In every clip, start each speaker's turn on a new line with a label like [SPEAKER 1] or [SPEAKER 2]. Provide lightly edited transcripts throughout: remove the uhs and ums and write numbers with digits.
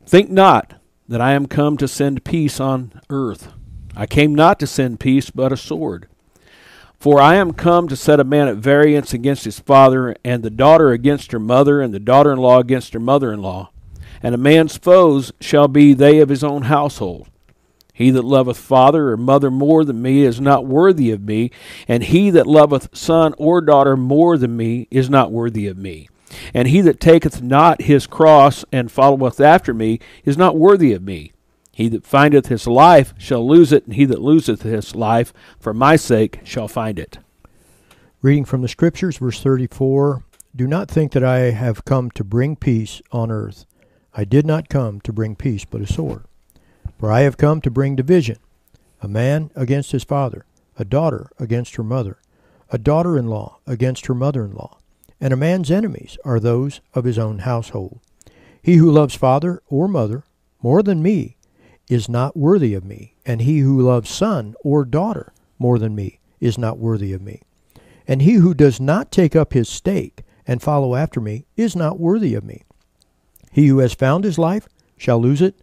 [SPEAKER 1] Think not that I am come to send peace on earth. I came not to send peace, but a sword. For I am come to set a man at variance against his father, and the daughter against her mother, and the daughter-in-law against her mother-in-law. And a man's foes shall be they of his own household. He that loveth father or mother more than me is not worthy of me, and he that loveth son or daughter more than me is not worthy of me. And he that taketh not his cross and followeth after me is not worthy of me. He that findeth his life shall lose it, and he that loseth his life for my sake shall find it.
[SPEAKER 2] Reading from the Scriptures, verse 34, Do not think that I have come to bring peace on earth. I did not come to bring peace, but a sword. For I have come to bring division, a man against his father, a daughter against her mother, a daughter-in-law against her mother-in-law. And a man's enemies are those of his own household. He who loves father or mother more than me is not worthy of me, and he who loves son or daughter more than me is not worthy of me. And he who does not take up his stake and follow after me is not worthy of me. He who has found his life shall lose it,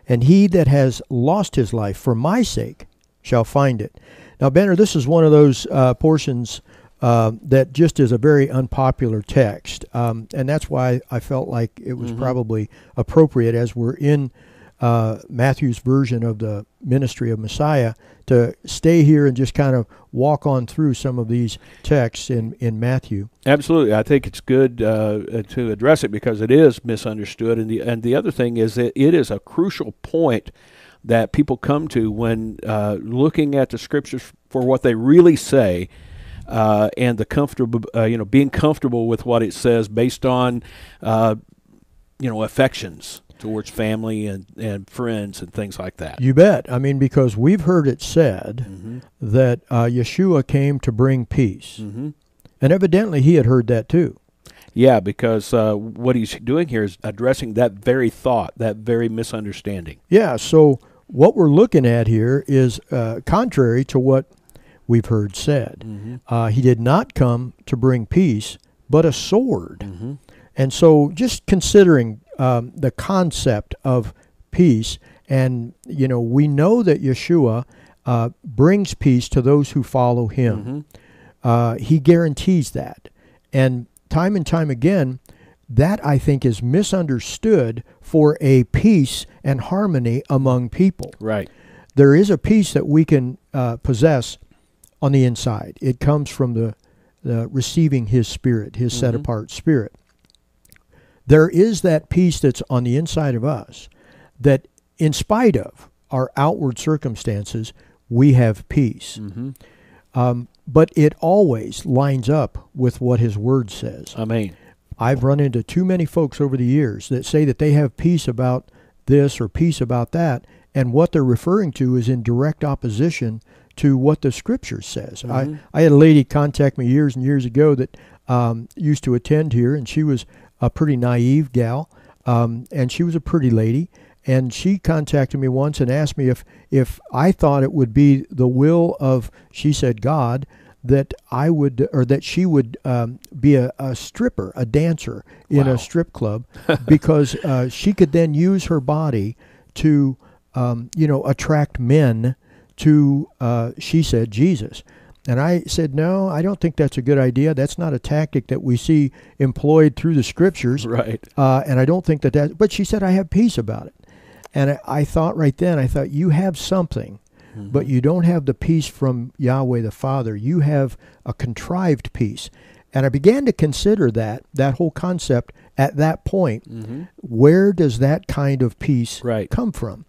[SPEAKER 2] and he that has lost his life for my sake shall find it. Now, Benner, this is one of those portions that just is a very unpopular text, and that's why I felt like it was probably appropriate, as we're in Matthew's version of the ministry of Messiah, to stay here and just kind of walk on through some of these texts in Matthew.
[SPEAKER 1] Absolutely. I think it's good to address it because it is misunderstood. And the other thing is that it is a crucial point that people come to when looking at the Scriptures for what they really say, and the comfortable, being comfortable with what it says based on, affections towards family and friends and things like that.
[SPEAKER 2] You bet. I mean, because we've heard it said that Yeshua came to bring peace. And evidently he had heard that too.
[SPEAKER 1] Yeah, because what he's doing here is addressing that very thought, that very misunderstanding.
[SPEAKER 2] Yeah, so what we're looking at here is contrary to what we've heard said. He did not come to bring peace, but a sword. And so just considering the concept of peace, and, we know that Yeshua brings peace to those who follow him. He guarantees that. And time again, that, I think, is misunderstood for a peace and harmony among people.
[SPEAKER 1] Right.
[SPEAKER 2] There is a peace that we can possess on the inside. It comes from the receiving his Spirit, his set-apart Spirit. There is that peace that's on the inside of us that, in spite of our outward circumstances, we have peace. But it always lines up with what his word says.
[SPEAKER 1] Amen.
[SPEAKER 2] I've run into too many folks over the years that say that they have peace about this or peace about that, and what they're referring to is in direct opposition to what the Scripture says. I had a lady contact me years and years ago that used to attend here, and she was a pretty naive gal, and she was a pretty lady, and she contacted me once and asked me if I thought it would be the will of, she said, God, that I would, or that she would be a stripper, a dancer in a strip club, because she could then use her body to, attract men to, she said, Jesus. And I said, no, I don't think that's a good idea. That's not a tactic that we see employed through the Scriptures.
[SPEAKER 1] Right.
[SPEAKER 2] And I don't think that, but she said, I have peace about it. And I thought right then, you have something, but you don't have the peace from Yahweh the Father. You have a contrived peace. And I began to consider that whole concept at that point. Where does that kind of peace come from?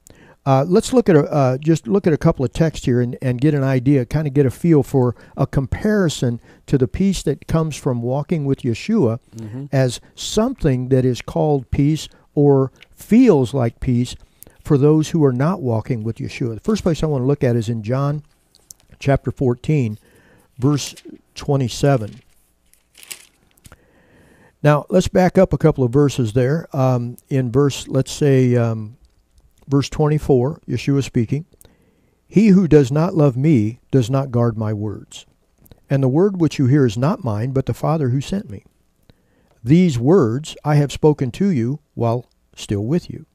[SPEAKER 2] Let's look at just look at a couple of texts here and get an idea, kind of get a feel for a comparison to the peace that comes from walking with Yeshua as something that is called peace or feels like peace for those who are not walking with Yeshua. The first place I want to look at is in John chapter 14, verse 27. Now, let's back up a couple of verses there. In verse, let's say, verse 24, Yeshua speaking, He who does not love me does not guard my words. And the word which you hear is not mine, but the Father who sent me. These words I have spoken to you while still with you.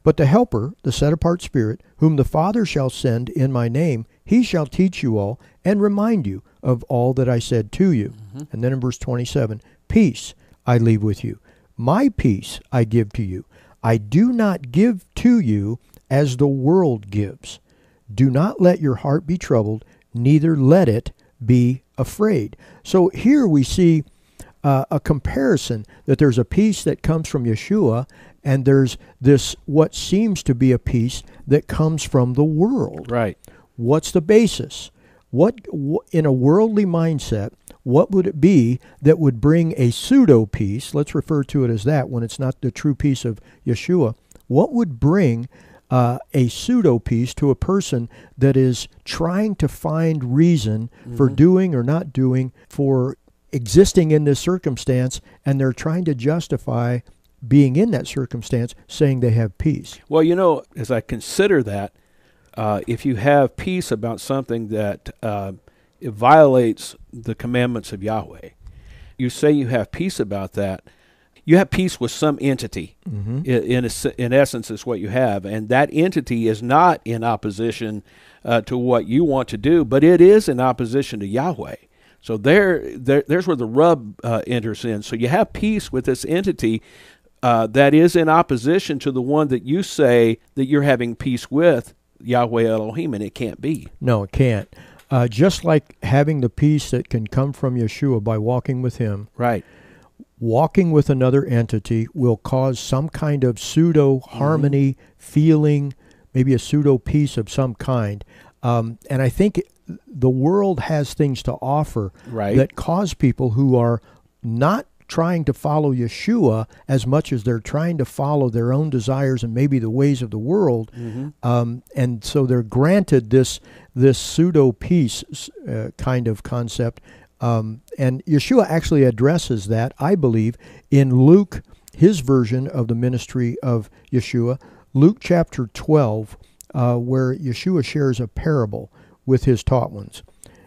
[SPEAKER 2] But the Helper, the set-apart Spirit, whom the Father shall send in my name, he shall teach you all and remind you of all that I said to you. And then in verse 27, peace I leave with you. My peace I give to you. I do not give to you as the world gives. Do not let your heart be troubled, neither let it be afraid. So here we see a comparison that there's a peace that comes from Yeshua, and there's this what seems to be a peace that comes from the world.
[SPEAKER 1] Right.
[SPEAKER 2] What's the basis? What in a worldly mindset, what would it be that would bring a pseudo peace? Let's refer to it as that when it's not the true peace of Yeshua. What would bring a pseudo peace to a person that is trying to find reason for doing or not doing, for existing in this circumstance, and they're trying to justify being in that circumstance, saying they have peace?
[SPEAKER 1] Well, you know, as I consider that, if you have peace about something that it violates the commandments of Yahweh, you say you have peace about that, you have peace with some entity. In essence, is what you have. And that entity is not in opposition to what you want to do, but it is in opposition to Yahweh. So there's where the rub enters in. So you have peace with this entity that is in opposition to the one that you say that you're having peace with, Yahweh Elohim, and it can't be.
[SPEAKER 2] No, it can't. Just like having the peace that can come from Yeshua by walking with him.
[SPEAKER 1] Right.
[SPEAKER 2] Walking with another entity will cause some kind of pseudo-harmony, feeling, maybe a pseudo-peace of some kind. And I think the world has things to offer that cause people who are not trying to follow Yeshua as much as they're trying to follow their own desires and maybe the ways of the world. And so they're granted this pseudo-peace kind of concept. And Yeshua actually addresses that, I believe, in Luke, his version of the ministry of Yeshua, Luke chapter 12, where Yeshua shares a parable with his taught ones.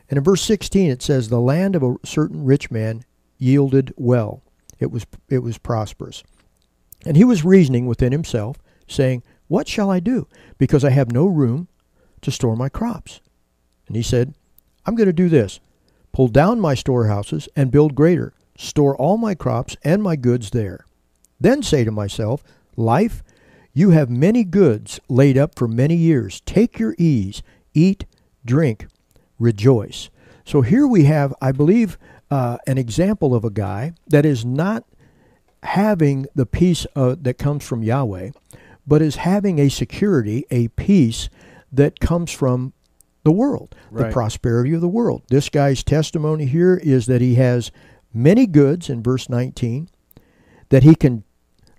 [SPEAKER 2] And in verse 16 it says, the land of a certain rich man yielded well. It was prosperous. And he was reasoning within himself, saying, what shall I do? Because I have no room to store my crops. And he said, I'm going to do this. Pull down my storehouses and build greater. Store all my crops and my goods there. Then say to myself, life, you have many goods laid up for many years. Take your ease, eat, drink, rejoice. So here we have, I believe, an example of a guy that is not having the peace that comes from Yahweh, but is having a security, a peace that comes from the world, the prosperity of the world. This guy's testimony here is that he has many goods, in verse 19, that he can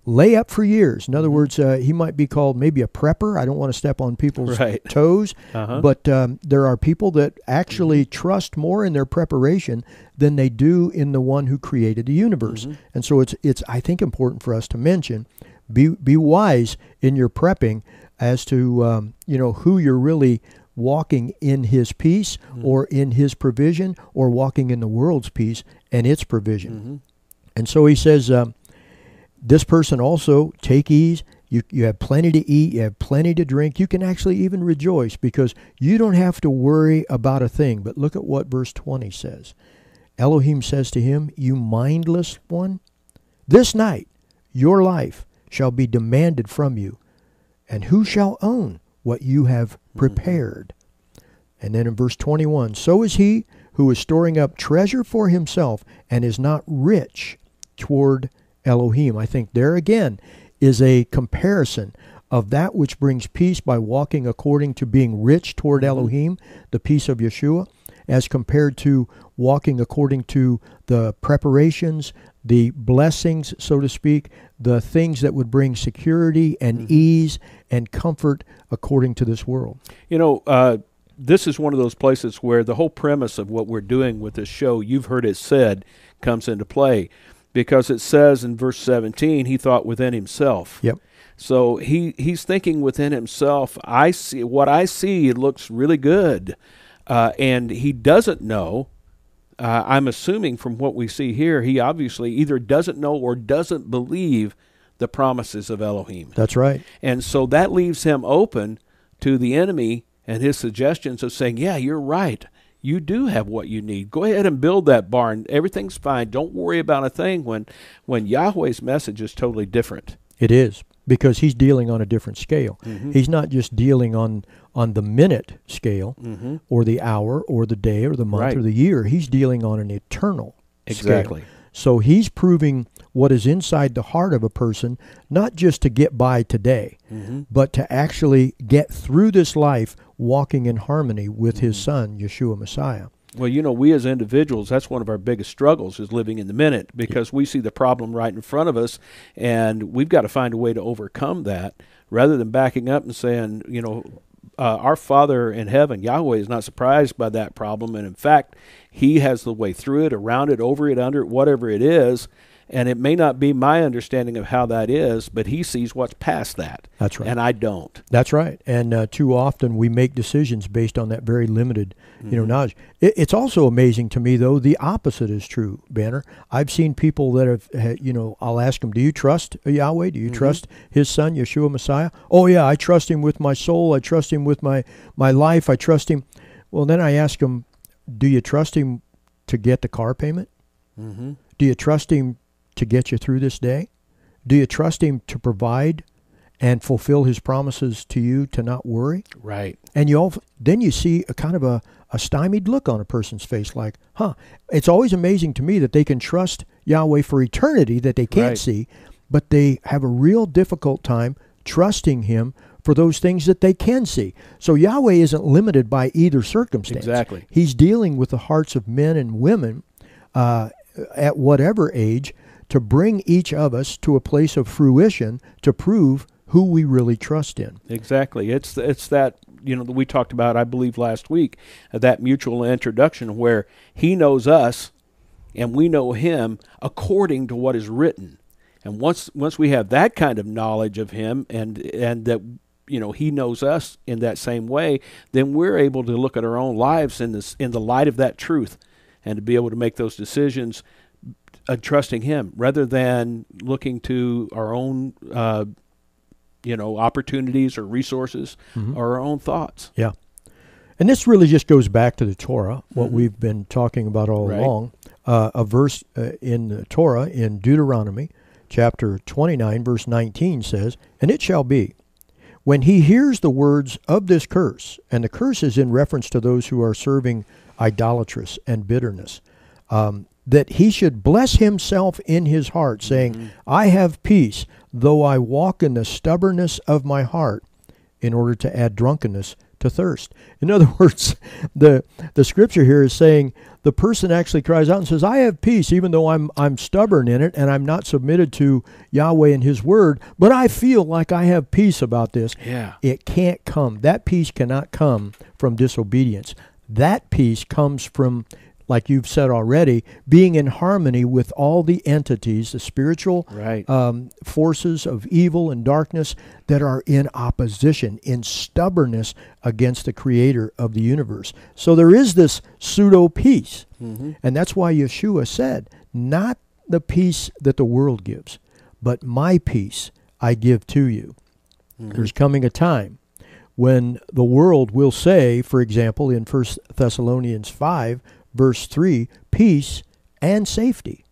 [SPEAKER 2] lay up for years. In other words, he might be called maybe a prepper. I don't want to step on people's toes, but there are people that actually trust more in their preparation than they do in the one who created the universe. And so it's I think important for us to mention, be wise in your prepping as to who you're really walking in his peace or in his provision, or walking in the world's peace and its provision. And so he says, this person also, take ease. You have plenty to eat. You have plenty to drink. You can actually even rejoice because you don't have to worry about a thing. But look at what verse 20 says. Elohim says to him, you mindless one, this night your life shall be demanded from you, and who shall own what you have prepared? And then in verse 21, so is he who is storing up treasure for himself and is not rich toward Elohim. I think there again is a comparison of that which brings peace by walking according to being rich toward Elohim, the peace of Yeshua, as compared to walking according to the preparations, the blessings, so to speak, the things that would bring security and ease and comfort according to this world.
[SPEAKER 1] This is one of those places where the whole premise of what we're doing with this show, you've heard it said, comes into play. Because it says in verse 17, he thought within himself.
[SPEAKER 2] Yep.
[SPEAKER 1] So he's thinking within himself, I see what I see, it looks really good. And he doesn't know, I'm assuming from what we see here, he obviously either doesn't know or doesn't believe the promises of Elohim.
[SPEAKER 2] That's right.
[SPEAKER 1] And so that leaves him open to the enemy and his suggestions of saying, yeah, you're right. You do have what you need. Go ahead and build that barn. Everything's fine. Don't worry about a thing, when Yahweh's message is totally different.
[SPEAKER 2] It is, because he's dealing on a different scale.
[SPEAKER 1] Mm-hmm.
[SPEAKER 2] He's not just dealing on the minute scale,
[SPEAKER 1] Mm-hmm.
[SPEAKER 2] or the hour or the day or the month
[SPEAKER 1] Right.
[SPEAKER 2] or the year. He's dealing on an eternal
[SPEAKER 1] Exactly.
[SPEAKER 2] scale. So he's proving what is inside the heart of a person, not just to get by today,
[SPEAKER 1] Mm-hmm.
[SPEAKER 2] but to actually get through this life walking in harmony with his
[SPEAKER 1] Mm-hmm.
[SPEAKER 2] son, Yeshua Messiah.
[SPEAKER 1] Well, we as individuals, that's one of our biggest struggles, is living in the minute, because we see the problem right in front of us, and we've got to find a way to overcome that, rather than backing up and saying, our Father in heaven, Yahweh, is not surprised by that problem, and in fact, he has the way through it, around it, over it, under it, whatever it is, and it may not be my understanding of how that is, but he sees what's past that.
[SPEAKER 2] That's right.
[SPEAKER 1] And I don't.
[SPEAKER 2] That's right. And too often we make decisions based on that very limited, knowledge. It's also amazing to me, though, the opposite is true, Banner. I've seen people that have, I'll ask them, do you trust Yahweh? Do you trust his son, Yeshua Messiah? Oh, yeah, I trust him with my soul. I trust him with my life. I trust him. Well, then I ask them, do you trust him to get the car payment?
[SPEAKER 1] Mm-hmm.
[SPEAKER 2] Do you trust him to get you through this day? Do you trust him to provide and fulfill his promises to you, to not worry?
[SPEAKER 1] Right.
[SPEAKER 2] And then you see a kind of a stymied look on a person's face, like, it's always amazing to me that they can trust Yahweh for eternity that they can't
[SPEAKER 1] Right.
[SPEAKER 2] see, but they have a real difficult time trusting him for those things that they can see. So Yahweh isn't limited by either circumstance.
[SPEAKER 1] Exactly.
[SPEAKER 2] He's dealing with the hearts of men and women at whatever age, to bring each of us to a place of fruition to prove who we really trust in.
[SPEAKER 1] Exactly. It's that, that we talked about, I believe, last week, that mutual introduction where he knows us and we know him according to what is written. And once we have that kind of knowledge of him, and that he knows us in that same way, then we're able to look at our own lives in the light of that truth, and to be able to make those decisions trusting him, rather than looking to our own opportunities or resources, or our own thoughts.
[SPEAKER 2] Yeah. And this really just goes back to the Torah, what we've been talking about all
[SPEAKER 1] Right.
[SPEAKER 2] along. A verse in the Torah, in Deuteronomy chapter 29, verse 19 says, "And it shall be, when he hears the words of this curse," and the curse is in reference to those who are serving idolatrous and bitterness, that he should bless himself in his heart, saying, I have peace, though I walk in the stubbornness of my heart, in order to add drunkenness to thirst. In other words, the scripture here is saying the person actually cries out and says, I have peace, even though I'm stubborn in it and I'm not submitted to Yahweh and his word, but I feel like I have peace about this.
[SPEAKER 1] Yeah.
[SPEAKER 2] It can't come. That peace cannot come from disobedience. That peace comes from, like you've said already, being in harmony with all the entities, the spiritual
[SPEAKER 1] Right.
[SPEAKER 2] forces of evil and darkness that are in opposition, in stubbornness against the creator of the universe. So there is this pseudo-peace. And that's why Yeshua said, not the peace that the world gives, but my peace I give to you. There's coming a time when the world will say, for example, in 1 Thessalonians 5, verse 3, peace and safety.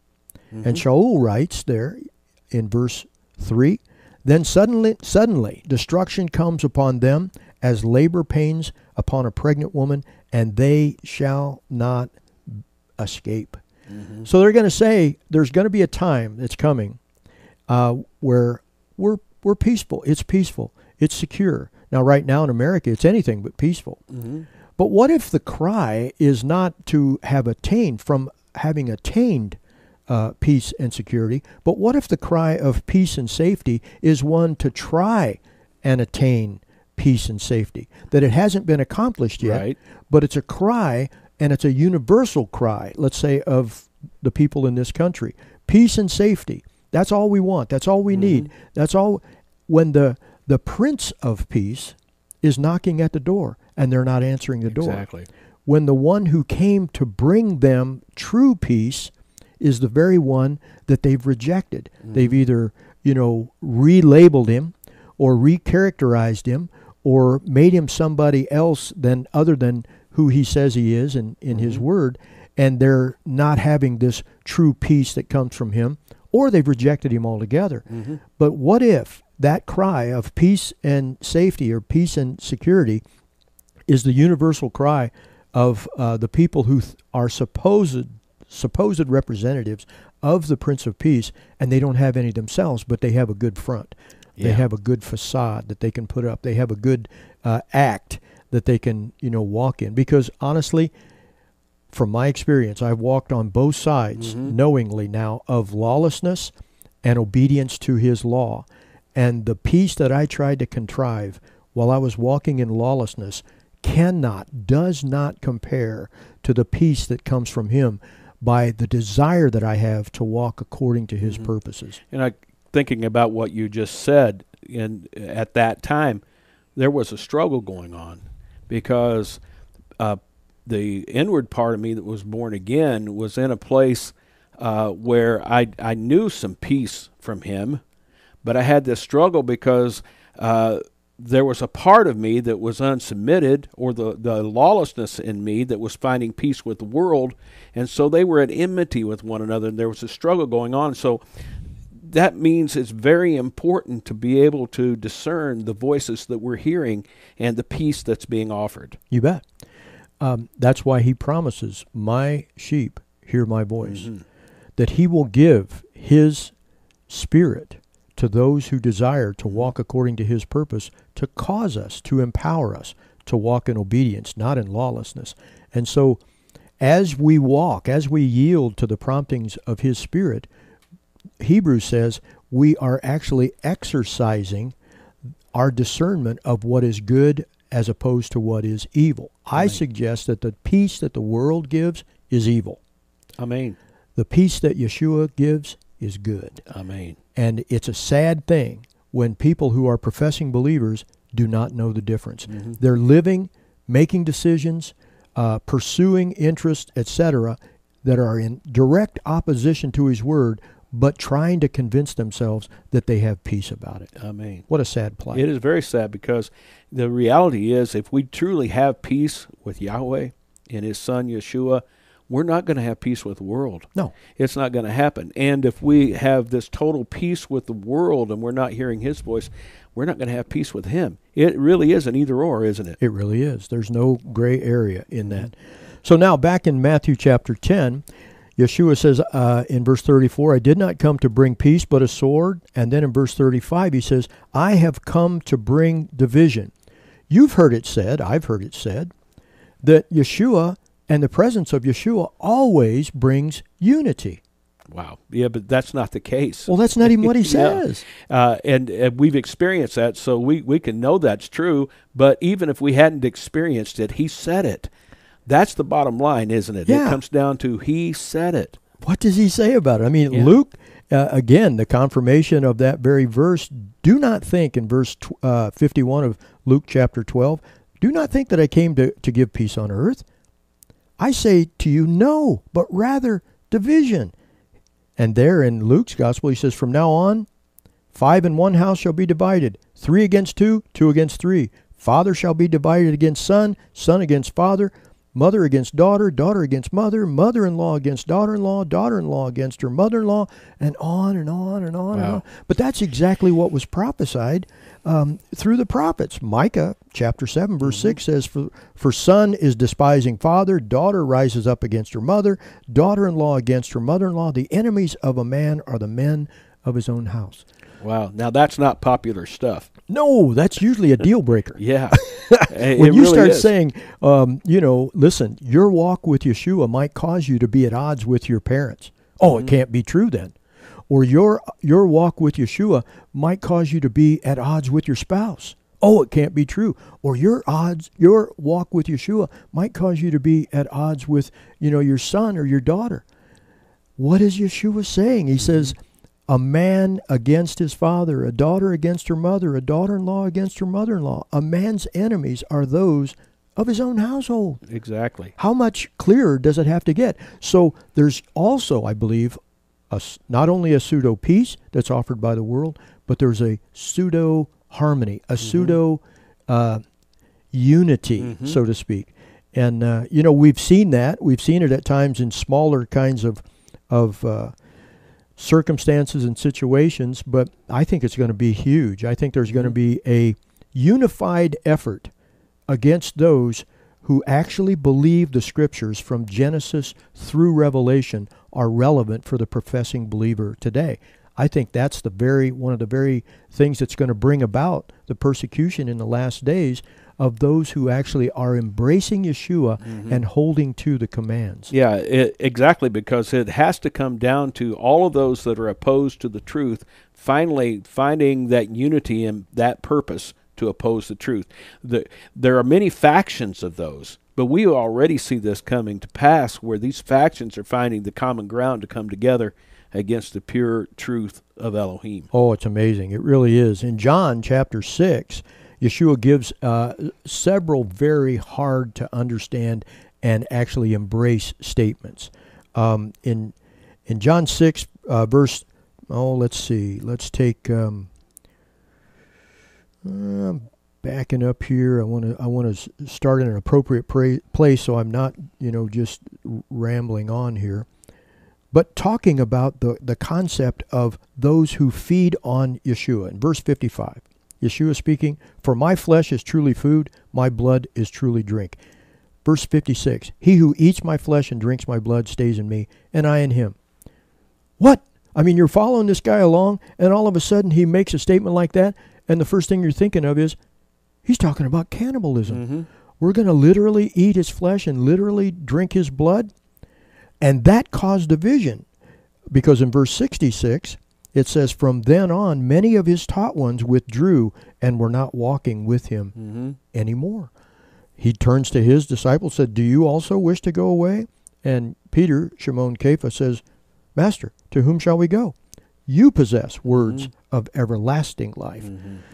[SPEAKER 2] And Shaul writes there in verse 3, then suddenly destruction comes upon them as labor pains upon a pregnant woman, and they shall not escape. So they're going to say there's going to be a time that's coming where we're peaceful. It's peaceful. It's secure. Now, right now in America, it's anything but peaceful. But what if the cry is not to have attained from having attained peace and security, but what if the cry of peace and safety is one to try and attain peace and safety? That it hasn't been accomplished yet,
[SPEAKER 1] Right.
[SPEAKER 2] but it's a cry, and it's a universal cry, let's say, of the people in this country. Peace and safety. That's all we want. That's all we need. That's all. When the Prince of Peace is knocking at the door, and they're not answering the door.
[SPEAKER 1] Exactly.
[SPEAKER 2] When the one who came to bring them true peace is the very one that they've rejected. They've either, relabeled him or recharacterized him or made him somebody else other than who he says he is in his word, and they're not having this true peace that comes from him, or they've rejected him altogether. But what if that cry of peace and safety or peace and security is the universal cry of the people who are supposed representatives of the Prince of Peace, and they don't have any themselves, but they have a good front. They have a good facade that they can put up. They have a good act that they can, walk in. Because honestly, from my experience, I've walked on both sides knowingly now of lawlessness and obedience to his law. And the peace that I tried to contrive while I was walking in lawlessness does not compare to the peace that comes from him by the desire that I have to walk according to his purposes.
[SPEAKER 1] And thinking about what you just said, at that time, there was a struggle going on because the inward part of me that was born again was in a place where I knew some peace from him, but I had this struggle because there was a part of me that was unsubmitted, or the lawlessness in me that was finding peace with the world, and so they were at enmity with one another, and there was a struggle going on. So that means it's very important to be able to discern the voices that we're hearing and the peace that's being offered.
[SPEAKER 2] You bet. That's why he promises, my sheep hear my voice, that he will give his spirit to those who desire to walk according to his purpose, to cause us, to empower us to walk in obedience, not in lawlessness. And so as we walk, as we yield to the promptings of his spirit, Hebrews says we are actually exercising our discernment of what is good as opposed to what is evil. I suggest that the peace that the world gives is evil.
[SPEAKER 1] Amen.
[SPEAKER 2] The peace that Yeshua gives is good.
[SPEAKER 1] Amen.
[SPEAKER 2] And it's a sad thing when people who are professing believers do not know the difference. They're living, making decisions, pursuing interests, etc., that are in direct opposition to his word, but trying to convince themselves that they have peace about it.
[SPEAKER 1] Amen.
[SPEAKER 2] What a sad plight.
[SPEAKER 1] It is very sad, because the reality is, if we truly have peace with Yahweh and his son Yeshua, we're not going to have peace with the world.
[SPEAKER 2] No.
[SPEAKER 1] It's not going to happen. And if we have this total peace with the world and we're not hearing his voice, we're not going to have peace with him. It really is an either or, isn't it?
[SPEAKER 2] It really is. There's no gray area in that. So now back in Matthew chapter 10, Yeshua says in verse 34, I did not come to bring peace but a sword. And then in verse 35 he says, I have come to bring division. You've heard it said, I've heard it said, that Yeshua and the presence of Yeshua always brings unity.
[SPEAKER 1] Wow. Yeah, but that's not the case.
[SPEAKER 2] Well, that's not even what he says.
[SPEAKER 1] And we've experienced that, so we can know that's true. But even if we hadn't experienced it, he said it. That's the bottom line, isn't it?
[SPEAKER 2] Yeah.
[SPEAKER 1] It comes down to he said it.
[SPEAKER 2] What does he say about it? I mean, Luke, again, the confirmation of that very verse, do not think in verse 51 of Luke chapter 12, do not think that I came to give peace on earth. I say to you, no, but rather division. And there in Luke's gospel, he says, from now on, 5 in one house shall be divided, 3 against 2, 2 against 3. Father shall be divided against son, son against father, mother against daughter, daughter against mother, mother-in-law against daughter-in-law, daughter-in-law against her mother-in-law, and on and on and on and on. But that's exactly what was prophesied through the prophets. Micah chapter 7 verse 6 says, for son is despising father, daughter rises up against her mother, daughter-in-law against her mother-in-law. The enemies of a man are the men of his own house.
[SPEAKER 1] Wow. Now, that's not popular stuff.
[SPEAKER 2] No, that's usually a deal breaker.
[SPEAKER 1] Yeah.
[SPEAKER 2] When you start saying, listen, your walk with Yeshua might cause you to be at odds with your parents. Oh, it can't be true then. Or your walk with Yeshua might cause you to be at odds with your spouse. Oh, it can't be true. Or your walk with Yeshua might cause you to be at odds with, your son or your daughter. What is Yeshua saying? He says, a man against his father, a daughter against her mother, a daughter-in-law against her mother-in-law. A man's enemies are those of his own household.
[SPEAKER 1] Exactly.
[SPEAKER 2] How much clearer does it have to get? So there's also, I believe, not only a pseudo peace that's offered by the world, but there's a pseudo harmony, a pseudo unity, so to speak. And we've seen that. We've seen it at times in smaller kinds of circumstances and situations, but I think it's going to be huge. I think there's going to be a unified effort against those who actually believe the scriptures from Genesis through Revelation are relevant for the professing believer today. I think that's one of the very things that's going to bring about the persecution in the last days of those who actually are embracing Yeshua and holding to the commands.
[SPEAKER 1] Yeah, exactly, because it has to come down to all of those that are opposed to the truth finally finding that unity and that purpose to oppose the truth. There are many factions of those, but we already see this coming to pass where these factions are finding the common ground to come together against the pure truth of Elohim.
[SPEAKER 2] Oh, it's amazing. It really is. In John chapter 6, Yeshua gives several very hard to understand and actually embrace statements. In John 6, verse, let's see. Let's take, backing up here. I want to start in an appropriate place so I'm not, just rambling on here. But talking about the concept of those who feed on Yeshua. In verse 55, Yeshua speaking, "For my flesh is truly food, my blood is truly drink." Verse 56, "He who eats my flesh and drinks my blood stays in me, and I in him." What? I mean, you're following this guy along, and all of a sudden he makes a statement like that, and the first thing you're thinking of is, he's talking about cannibalism. We're going to literally eat his flesh and literally drink his blood? And that caused division, because in verse 66, it says, "From then on, many of his taught ones withdrew and were not walking with him anymore." He turns to his disciples, said, "Do you also wish to go away?" And Peter, Shimon Kepha, says, "Master, to whom shall we go? You possess words of everlasting life."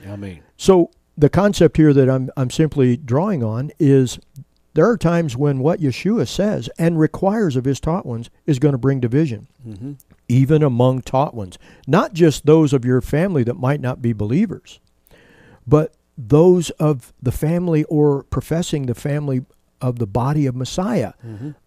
[SPEAKER 1] Amen.
[SPEAKER 2] So the concept here that I'm simply drawing on is there are times when what Yeshua says and requires of his taught ones is going to bring division, even among taught ones. Not just those of your family that might not be believers, but those of the family or professing the family of the body of Messiah,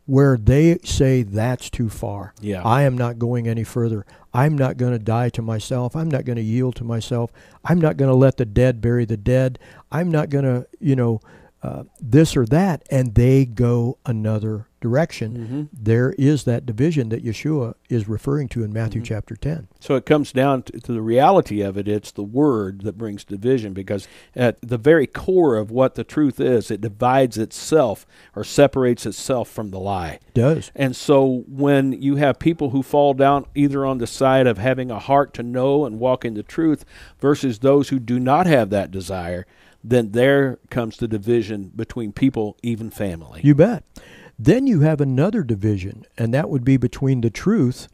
[SPEAKER 2] where they say, that's too far.
[SPEAKER 1] Yeah.
[SPEAKER 2] I am not going any further. I'm not going to die to myself. I'm not going to yield to myself. I'm not going to let the dead bury the dead. I'm not going to, this or that, and they go another direction. There is that division that Yeshua is referring to in Matthew chapter 10.
[SPEAKER 1] So it comes down to the reality of it. It's the word that brings division, because at the very core of what the truth is, it divides itself or separates itself from the lie.
[SPEAKER 2] It does.
[SPEAKER 1] And so when you have people who fall down either on the side of having a heart to know and walk in the truth versus those who do not have that desire, then there comes the division between people, even family.
[SPEAKER 2] You bet. Then you have another division, and that would be between the truth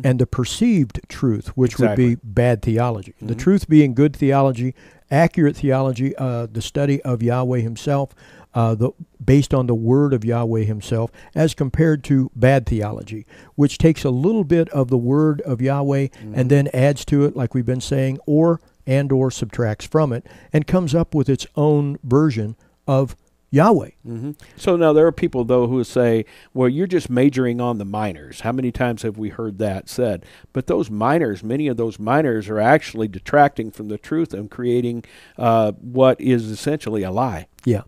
[SPEAKER 2] and the perceived truth, which would be bad theology. The truth being good theology, accurate theology, the study of Yahweh himself, based on the word of Yahweh himself, as compared to bad theology, which takes a little bit of the word of Yahweh and then adds to it, like we've been saying, or subtracts from it, and comes up with its own version of Yahweh.
[SPEAKER 1] So now there are people, though, who say, well, you're just majoring on the minors. How many times have we heard that said? But those minors, many of those minors are actually detracting from the truth and creating what is essentially a lie.
[SPEAKER 2] Yeah,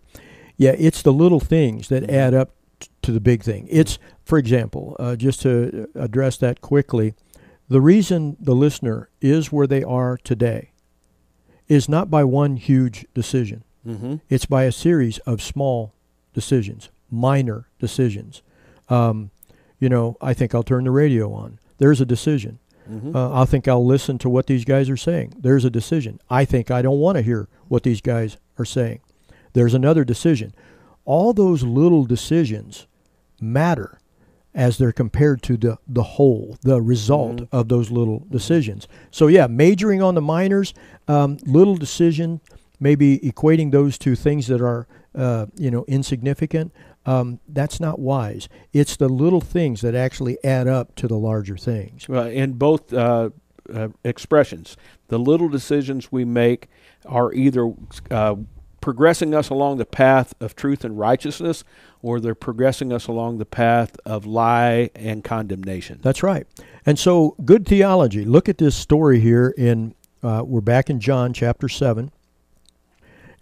[SPEAKER 2] it's the little things that add up to the big thing. It's, for example, just to address that quickly, the reason the listener is where they are today is not by one huge decision. It's by a series of small decisions, minor decisions. I think I'll turn the radio on. There's a decision. I think I'll listen to what these guys are saying. There's a decision. I think I don't want to hear what these guys are saying. There's another decision. All those little decisions matter as they're compared to the whole, the result of those little decisions. So yeah, majoring on the minors, little decision, maybe equating those to things that are, insignificant, that's not wise. It's the little things that actually add up to the larger things.
[SPEAKER 1] In both expressions, the little decisions we make are either progressing us along the path of truth and righteousness, or they're progressing us along the path of lie and condemnation.
[SPEAKER 2] That's right. And so, good theology. Look at this story here we're back in John chapter 7.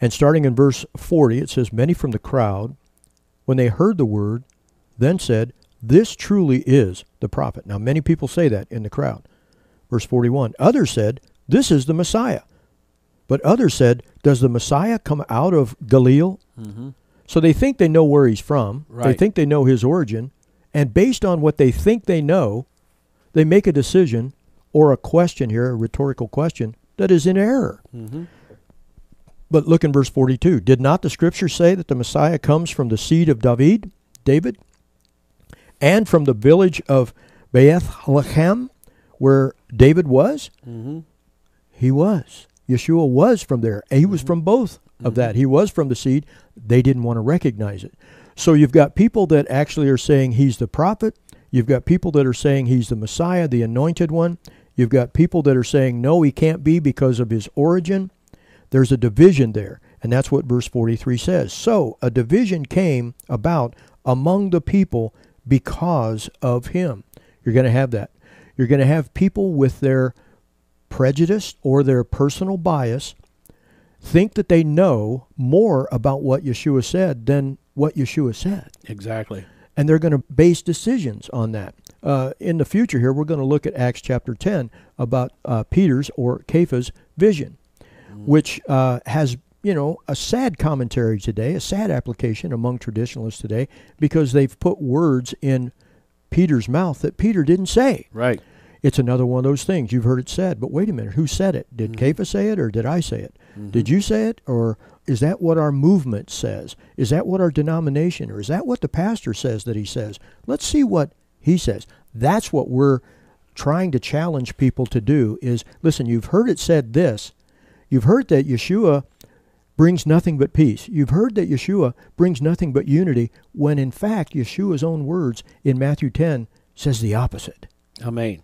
[SPEAKER 2] And starting in verse 40, it says, "Many from the crowd, when they heard the word, then said, 'This truly is the prophet.'" Now, many people say that in the crowd. Verse 41, "Others said, 'This is the Messiah.' But others said, 'Does the Messiah come out of Galilee?'"
[SPEAKER 1] Mm-hmm.
[SPEAKER 2] So they think they know where he's from.
[SPEAKER 1] Right.
[SPEAKER 2] They think they know his origin. And based on what they think they know, they make a decision or a question here, a rhetorical question, that is in error.
[SPEAKER 1] Mm-hmm.
[SPEAKER 2] But look in verse 42. "Did not the Scripture say that the Messiah comes from the seed of David, and from the village of Bethlehem, where David was?"
[SPEAKER 1] Mm-hmm.
[SPEAKER 2] He was. Yeshua was from there. He was from both of that. He was from the seed. They didn't want to recognize it. So you've got people that actually are saying he's the prophet. You've got people that are saying he's the Messiah, the anointed one. You've got people that are saying, no, he can't be because of his origin. There's a division there, and that's what verse 43 says. So a division came about among the people because of him. You're going to have that. You're going to have people with their prejudice or their personal bias think that they know more about what Yeshua said than what Yeshua said.
[SPEAKER 1] Exactly.
[SPEAKER 2] And they're going to base decisions on that. In the future here, we're going to look at Acts chapter 10 about Peter's or Cephas' vision, which has, a sad commentary today, a sad application among traditionalists today, because they've put words in Peter's mouth that Peter didn't say.
[SPEAKER 1] Right.
[SPEAKER 2] It's another one of those things. You've heard it said, but wait a minute, who said it? Did Cephas say it, or did I say it? Did you say it, or is that what our movement says? Is that what our denomination, or is that what the pastor says that he says? Let's see what he says. That's what we're trying to challenge people to do is, listen, you've heard it said this. You've heard that Yeshua brings nothing but peace. You've heard that Yeshua brings nothing but unity, when in fact Yeshua's own words in Matthew 10 says the opposite.
[SPEAKER 1] Amen.